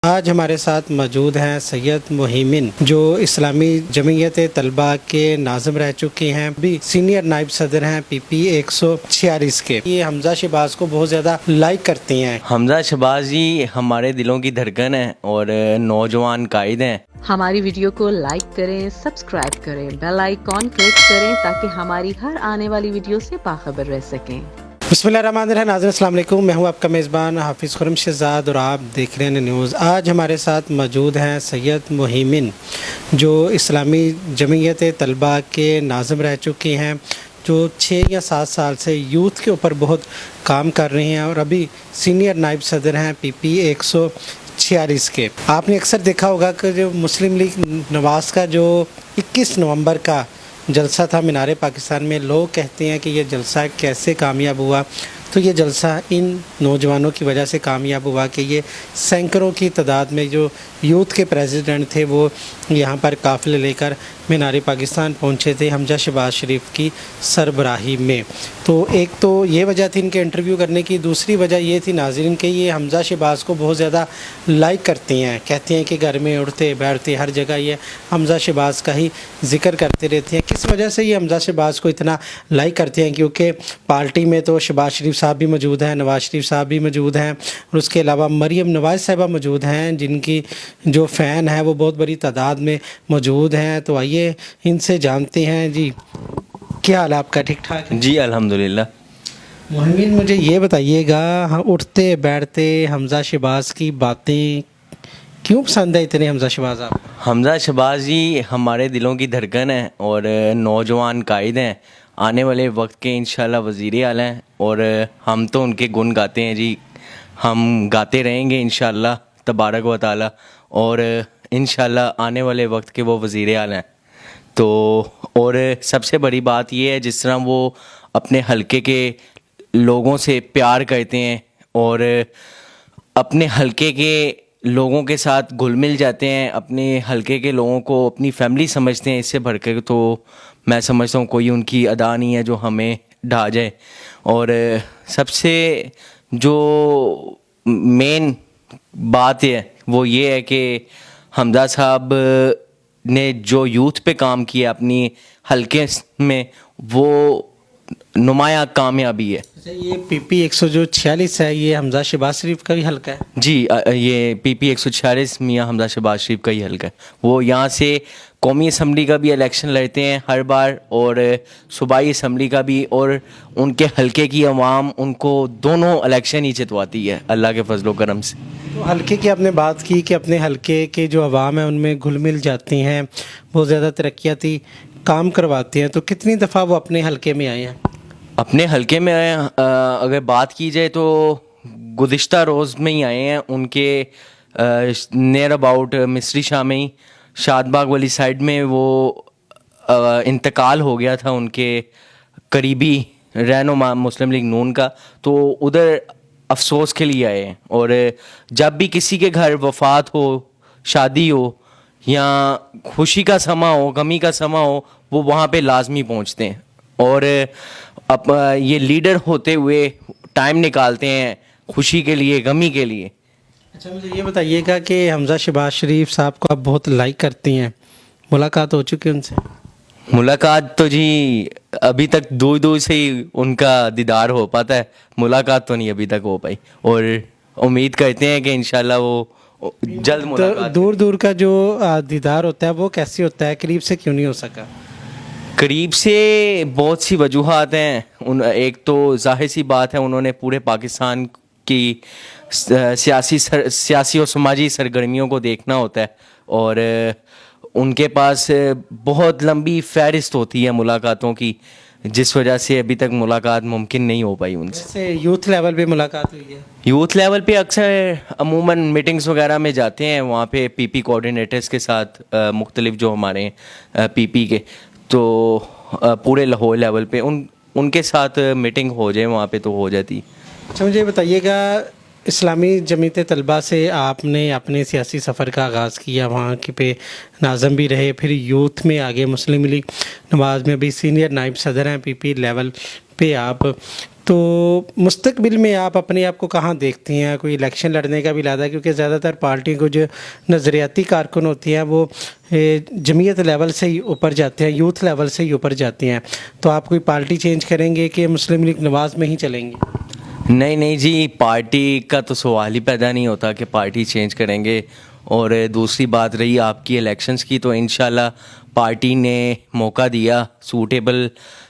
آج ہمارے ساتھ موجود ہیں سید محیمن، جو اسلامی جمعیت طلبہ کے ناظم رہ چکے ہیں، بھی سینئر نائب صدر ہیں پی پی 146 کے۔ یہ حمزہ شہباز کو بہت زیادہ لائک کرتے ہیں۔ حمزہ شہباز جی ہمارے دلوں کی دھڑکن ہیں اور نوجوان قائد ہیں۔ ہماری ویڈیو کو لائک کریں، سبسکرائب کریں، بیل آئیکن کلک کریں تاکہ ہماری ہر آنے والی ویڈیو سے باخبر رہ سکیں۔ بسم اللہ الرحمن الرحیم۔ ناظرین السلام علیکم، میں ہوں آپ کا میزبان حافظ خرم شہزاد اور آپ دیکھ رہے ہیں نیوز۔ آج ہمارے ساتھ موجود ہیں سید محیمن، جو اسلامی جمعیت طلبہ کے ناظم رہ چکے ہیں، جو 6 یا 7 سال سے یوتھ کے اوپر بہت کام کر رہے ہیں اور ابھی سینئر نائب صدر ہیں پی پی 146 کے۔ آپ نے اکثر دیکھا ہوگا کہ جو مسلم لیگ نواز کا جو 21 نومبر کا جلسہ تھا مینار پاکستان میں، لوگ کہتے ہیں کہ یہ جلسہ کیسے کامیاب ہوا، تو یہ جلسہ ان نوجوانوں کی وجہ سے کامیاب ہوا کہ یہ سینکڑوں کی تعداد میں جو یوتھ کے پریزیڈنٹ تھے وہ یہاں پر قافلے لے کر مینار پاکستان پہنچے تھے حمزہ شہباز شریف کی سربراہی میں۔ تو ایک تو یہ وجہ تھی ان کے انٹرویو کرنے کی، دوسری وجہ یہ تھی ناظرین کہ یہ حمزہ شہباز کو بہت زیادہ لائک کرتے ہیں، کہتے ہیں کہ گھر میں اٹھتے بیٹھتے ہر جگہ یہ حمزہ شہباز کا ہی ذکر کرتے رہتے ہیں۔ کس وجہ سے یہ حمزہ شہباز کو اتنا لائک کرتے ہیں؟ کیونکہ پارٹی میں تو شہباز شریف صاحب بھی موجود ہیں، نواز شریف صاحب بھی موجود ہیں اور اس کے علاوہ مریم نواز صاحبہ موجود ہیں، جن کی جو فین ہے وہ بہت بڑی تعداد میں موجود ہیں۔ تو آئیے ان سے جانتے ہیں۔ جی کیا حال ہے آپ کا؟ ٹھیک ٹھاک ہے؟ جی الحمدللہ۔ محمد مجھے یہ بتائیے گا، اٹھتے بیٹھتے حمزہ شہباز کی باتیں کیوں پسند ہے اتنے حمزہ شہباز آپ کو؟ حمزہ شہباز جی ہمارے دلوں کی دھڑکن ہیں اور نوجوان قائد ہیں، آنے والے وقت کے انشاءاللہ وزیر اعلیٰ ہیں اور ہم تو ان کے گن گاتے ہیں جی، ہم گاتے رہیں گے انشاءاللہ تبارک و تعالی، اور انشاءاللہ آنے والے وقت کے وہ وزیر اعلیٰ ہیں۔ تو اور سب سے بڑی بات یہ ہے جس طرح وہ اپنے حلقے کے لوگوں سے پیار کرتے ہیں اور اپنے حلقے کے لوگوں کے ساتھ گھل مل جاتے ہیں، اپنے حلقے کے لوگوں کو اپنی فیملی سمجھتے ہیں، اس سے بڑھ کے تو میں سمجھتا ہوں کوئی ان کی ادا نہیں ہے جو ہمیں ڈھا جائے۔ اور سب سے جو مین بات ہے وہ یہ ہے کہ حمزہ صاحب نے جو یوتھ پہ کام کیا اپنی حلقے میں، وہ نمایاں کامیابی ہے۔ یہ پی پی 146 ہے، یہ حمزہ شہباز شریف کا بھی حلقہ ہے؟ جی یہ پی پی 146 میاں حمزہ شہباز شریف کا ہی حلقہ ہے۔ وہ یہاں سے قومی اسمبلی کا بھی الیکشن لڑتے ہیں ہر بار اور صوبائی اسمبلی کا بھی، اور ان کے حلقے کی عوام ان کو دونوں الیکشن ہی جتواتی ہے اللہ کے فضل و کرم سے۔ تو حلقے کی آپ نے بات کی کہ اپنے حلقے کے جو عوام ہیں ان میں گھل مل جاتی ہیں، بہت زیادہ ترقیاتی کام کرواتے ہیں، تو کتنی دفعہ وہ اپنے حلقے میں آئے ہیں؟ اپنے حلقے میں اگر بات کی جائے تو گزشتہ روز میں ہی آئے ہیں، ان کے نیئر اباؤٹ مصری شاہ میں ہی، شاد باغ والی سائڈ میں وہ انتقال ہو گیا تھا ان کے قریبی رہنما مسلم لیگ نون کا، تو ادھر افسوس کے لیے آئے ہیں۔ اور جب بھی کسی کے گھر وفات ہو، شادی ہو یا خوشی کا سما ہو، غمی کا سما ہو، وہ وہاں پہ لازمی پہنچتے ہیں اور اب یہ لیڈر ہوتے ہوئے ٹائم نکالتے ہیں خوشی کے لیے، غمی کے لیے۔ اچھا مجھے یہ بتائیے گا کہ حمزہ شہباز شریف صاحب کو آپ بہت لائک کرتی ہیں، ملاقات ہو چکی ان سے؟ ملاقات تو جی ابھی تک دور دور سے ہی ان کا دیدار ہو پاتا ہے، ملاقات تو نہیں ابھی تک ہو پائی، اور امید کرتے ہیں کہ انشاءاللہ وہ جلد ملاقات۔ دور دور کا جو دیدار ہوتا ہے وہ کیسے ہوتا ہے، قریب سے کیوں نہیں ہو سکا؟ قریب سے بہت سی وجوہات ہیں، ایک تو ظاہر سی بات ہے انہوں نے پورے پاکستان کی سیاسی اور سماجی سرگرمیوں کو دیکھنا ہوتا ہے، اور ان کے پاس بہت لمبی فہرست ہوتی ہے ملاقاتوں کی، جس وجہ سے ابھی تک ملاقات ممکن نہیں ہو پائی ان سے۔ جیسے یوتھ لیول پہ ملاقات ہوئی ہے؟ یوتھ لیول پہ اکثر عموماً میٹنگز وغیرہ میں جاتے ہیں، وہاں پہ پی پی کوآرڈینیٹرز کے ساتھ مختلف جو ہمارے ہیں پی پی کے، تو پورے لاہور لیول پہ ان کے ساتھ میٹنگ ہو جائے وہاں پہ تو ہو جاتی۔ اچھا مجھے بتائیے گا، اسلامی جمعیت طلبہ سے آپ نے اپنے سیاسی سفر کا آغاز کیا، وہاں کے پہ ناظم بھی رہے، پھر یوتھ میں آگے مسلم لیگ نواز میں بھی سینئر نائب صدر ہیں، پی پی لیول پہ آپ تو مستقبل میں آپ اپنے آپ کو کہاں دیکھتی ہیں؟ کوئی الیکشن لڑنے کا بھی ارادہ ہے؟ کیونکہ زیادہ تر پارٹیوں کو جو نظریاتی کارکن ہوتی ہیں وہ جمعیت لیول سے ہی اوپر جاتے ہیں، یوتھ لیول سے ہی اوپر جاتے ہیں، تو آپ کوئی پارٹی چینج کریں گے کہ مسلم لیگ نواز میں ہی چلیں گے؟ نہیں جی، پارٹی کا تو سوال ہی پیدا نہیں ہوتا کہ پارٹی چینج کریں گے. اور دوسری بات رہی آپ کی الیکشنز کی، تو انشاءاللہ پارٹی نے موقع دیا، سوٹیبل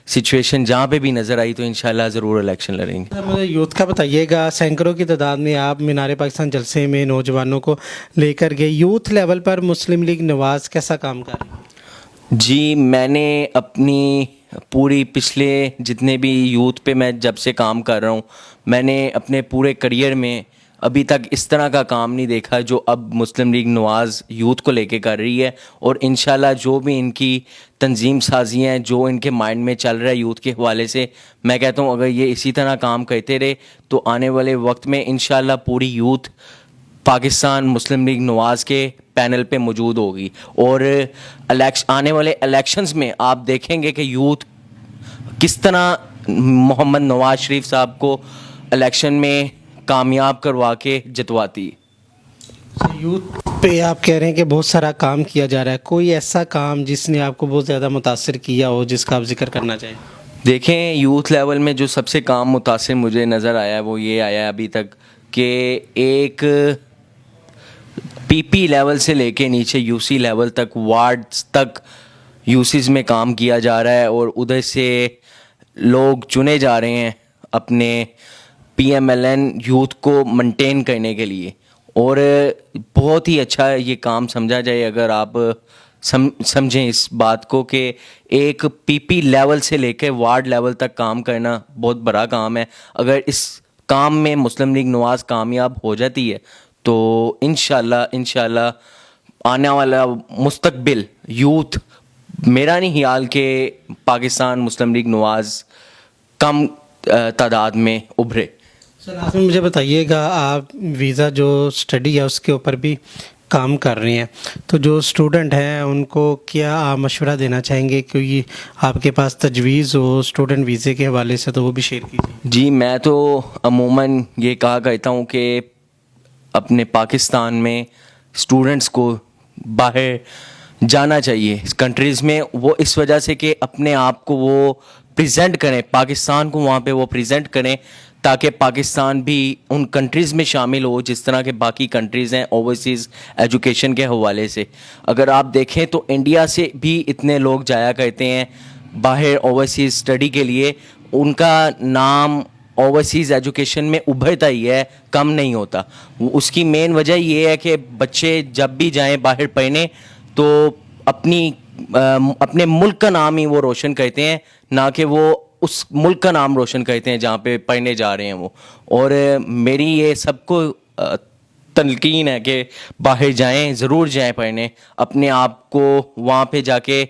سچویشن جہاں پہ بھی نظر آئی تو انشاءاللہ ضرور الیکشن لڑیں گے. مجھے یوتھ کا بتائیے گا، سینکڑوں کی تعداد میں آپ مینار پاکستان جلسے میں نوجوانوں کو لے کر گئے، یوتھ لیول پر مسلم لیگ نواز کیسا کام کر رہی ہے؟ جی، میں نے اپنی پوری پچھلے جتنے بھی یوتھ پہ میں جب سے کام کر رہا ہوں، میں نے اپنے پورے کریئر میں ابھی تک اس طرح کا کام نہیں دیکھا جو اب مسلم لیگ نواز یوتھ کو لے کے کر رہی ہے. اور انشاءاللہ جو بھی ان کی تنظیم سازی ہیں، جو ان کے مائنڈ میں چل رہا ہے یوتھ کے حوالے سے، میں کہتا ہوں اگر یہ اسی طرح کام کرتے رہے تو آنے والے وقت میں انشاءاللہ پوری یوتھ پاکستان مسلم لیگ نواز کے پینل پہ موجود ہوگی. اور آنے والے الیکشنز میں آپ دیکھیں گے کہ یوتھ کس طرح محمد نواز شریف صاحب کو الیکشن میں کامیاب کروا کے جتواتی. یوتھ پہ آپ کہہ رہے ہیں کہ بہت سارا کام کیا جا رہا ہے، کوئی ایسا کام جس نے آپ کو بہت زیادہ متاثر کیا ہو جس کا آپ ذکر کرنا چاہیں؟ دیکھیں، یوتھ لیول میں جو سب سے کام متاثر مجھے نظر آیا ہے وہ یہ آیا ہے ابھی تک کہ ایک پی پی لیول سے لے کے نیچے یو سی لیول تک، وارڈز تک یوسیز میں کام کیا جا رہا ہے، اور ادھر سے لوگ چنے جا رہے ہیں اپنے P M L N youth کو مینٹین کرنے کے لیے. اور بہت ہی اچھا یہ کام سمجھا جائے اگر آپ سمجھیں اس بات کو کہ ایک پی پی لیول سے لے کے وارڈ لیول تک کام کرنا بہت بڑا کام ہے. اگر اس کام میں مسلم لیگ نواز کامیاب ہو جاتی ہے تو انشاءاللہ آنے والا مستقبل یوتھ، میرا نہیں خیال کہ پاکستان مسلم لیگ نواز کم تعداد میں ابھرے. سر آپ مجھے بتائیے گا، آپ ویزا جو اسٹڈی ہے اس کے اوپر بھی کام کر رہی ہیں، تو جو اسٹوڈنٹ ہیں ان کو کیا آپ مشورہ دینا چاہیں گے؟ کوئی آپ کے پاس تجویز ہو اسٹوڈنٹ ویزے کے حوالے سے تو وہ بھی شیئر کیجیے. جی، میں تو عموماً یہ کہا کرتا ہوں کہ اپنے پاکستان میں اسٹوڈنٹس کو باہر جانا چاہیے کنٹریز میں، وہ اس وجہ سے کہ اپنے آپ کو وہ پریزنٹ کریں، پاکستان کو وہاں پہ وہ پریزنٹ کریں تاکہ پاکستان بھی ان کنٹریز میں شامل ہو جس طرح کے باقی کنٹریز ہیں اوورسیز ایجوکیشن کے حوالے سے. اگر آپ دیکھیں تو انڈیا سے بھی اتنے لوگ جایا کرتے ہیں باہر اوورسیز اسٹڈی کے لیے، ان کا نام اوورسیز ایجوکیشن میں ابھرتا ہی ہے، کم نہیں ہوتا. اس کی مین وجہ یہ ہے کہ بچے جب بھی جائیں باہر پڑھنے تو اپنے ملک کا نام ہی وہ روشن کرتے ہیں، نہ کہ وہ اس ملک کا نام روشن کرتے ہیں جہاں پہ پڑھنے جا رہے ہیں وہ. اور میری یہ سب کو تلقین ہے کہ باہر جائیں، ضرور جائیں پڑھنے، اپنے آپ کو وہاں پہ جا کے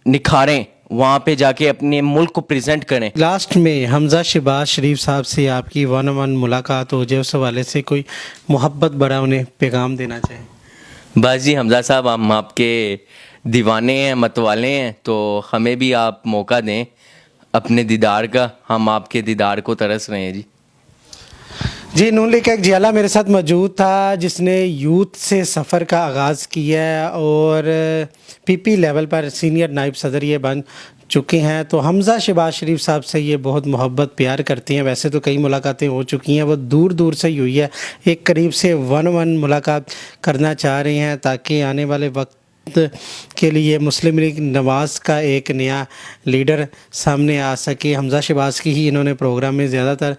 نکھاریں، وہاں پہ جا کے اپنے ملک کو پریزنٹ کریں. لاسٹ میں حمزہ شہباز شریف صاحب سے آپ کی ون آن ون ملاقات ہو جائے، اس حوالے سے کوئی محبت بڑا انہیں پیغام دینا چاہیں؟ بس جی حمزہ صاحب، ہم آپ کے دیوانے ہیں، متوالے ہیں، تو ہمیں بھی آپ موقع دیں اپنے دیدار کا، ہم آپ کے دیدار کو ترس رہے ہیں. جی نون لیگ کا ایک جیالہ میرے ساتھ موجود تھا جس نے یوتھ سے سفر کا آغاز کیا ہے اور پی پی لیول پر سینئر نائب صدر یہ بن چکے ہیں. تو حمزہ شہباز شریف صاحب سے یہ بہت محبت پیار کرتے ہیں. ویسے تو کئی ملاقاتیں ہو چکی ہیں، وہ دور دور سے ہی ہوئی ہے، ایک قریب سے ون ون ملاقات کرنا چاہ رہے ہیں تاکہ آنے والے وقت کے لیے مسلم لیگ نواز کا ایک نیا لیڈر سامنے آ سکے. حمزہ شہباز کی ہی انہوں نے پروگرام میں زیادہ تر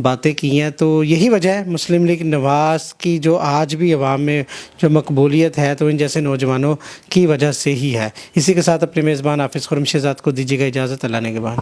باتیں کی ہیں، تو یہی وجہ ہے مسلم لیگ نواز کی جو آج بھی عوام میں جو مقبولیت ہے تو ان جیسے نوجوانوں کی وجہ سے ہی ہے. اسی کے ساتھ اپنے میزبان حافظ خرم شہزاد کو دیجیے گا اجازت، اللہ نے کے بعد.